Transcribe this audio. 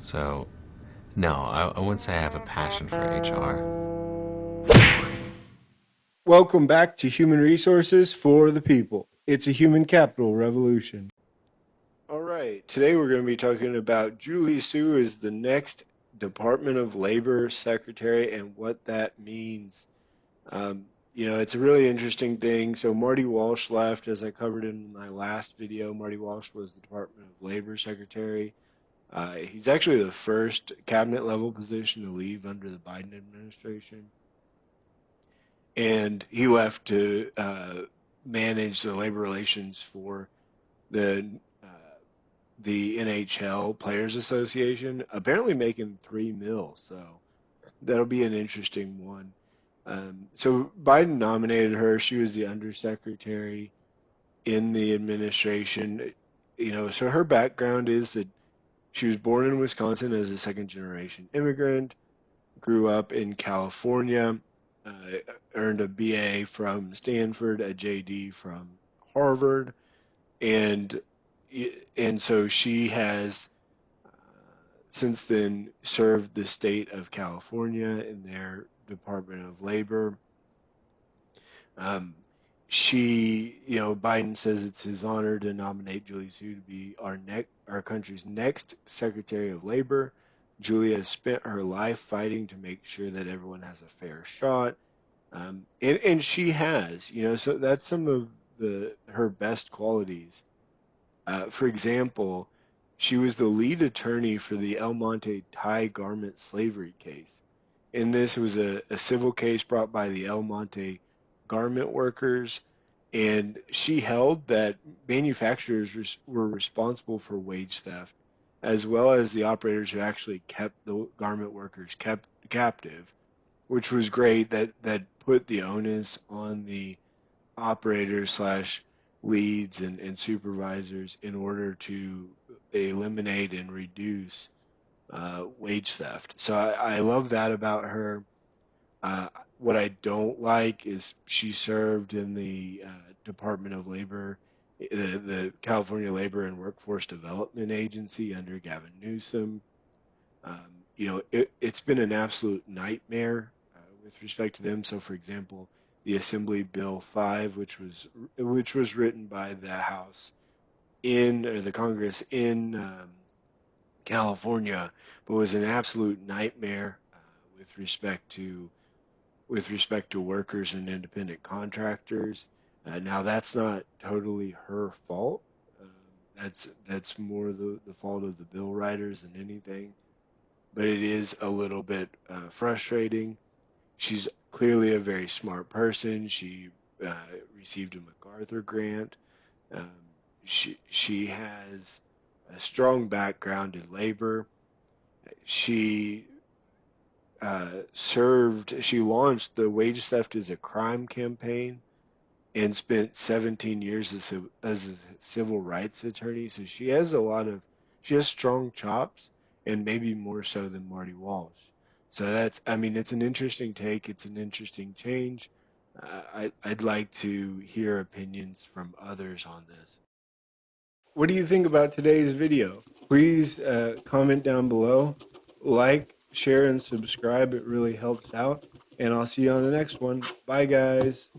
So, no, I wouldn't say I have a passion for HR. Welcome back to Human Resources for the People. It's a human capital revolution. All right, today we're going to be talking about Julie Sue is the next Department of Labor Secretary and what that means. It's a really interesting thing. So Marty Walsh left, as I covered in my last video. Marty Walsh was the Department of Labor Secretary. He's actually the first cabinet level position to leave under the Biden administration. And he left to manage the labor relations for the uh, the NHL Players Association, apparently making 3 mil. So that'll be an interesting one. So Biden nominated her. She was the undersecretary in the administration. So her background is that she was born in Wisconsin as a second generation immigrant, grew up in California, uh, earned a BA from Stanford, a JD from Harvard, and so she has since then served the state of California in their Department of Labor. Um, Biden says it's his honor to nominate Julie Su to be our country's next Secretary of Labor. Julia has spent her life fighting to make sure that everyone has a fair shot, and she has, so that's some of the her best qualities. For example, she was the lead attorney for the El Monte Thai garment slavery case. In this, it was a civil case brought by the El Monte garment workers, and she held that manufacturers were responsible for wage theft, as well as the operators who actually kept the garment workers kept captive, which was great. That put the onus on the operators slash leads and supervisors in order to eliminate and reduce wage theft. So I love that about her. Uh, what I don't like is she served in the Department of Labor, the California Labor and Workforce Development Agency under Gavin Newsom. It's been an absolute nightmare with respect to them. So, for example, the Assembly Bill 5, which was written by the House in or the Congress in California, but was an absolute nightmare with respect to workers and independent contractors. Now, that's not totally her fault. Um, that's more the fault of the bill writers than anything, but it is a little bit frustrating. She's clearly a very smart person. She uh, received a MacArthur grant. Um, she has a strong background in labor. She she launched the Wage Theft is a Crime campaign and spent 17 years as a civil rights attorney. So she has strong chops, and maybe more so than Marty Walsh. So I mean, it's an interesting take. It's an interesting change. I'd like to hear opinions from others on this. What do you think about today's video? Please comment down below, like, share, and subscribe. It really helps out. And I'll see you on the next one. Bye, guys.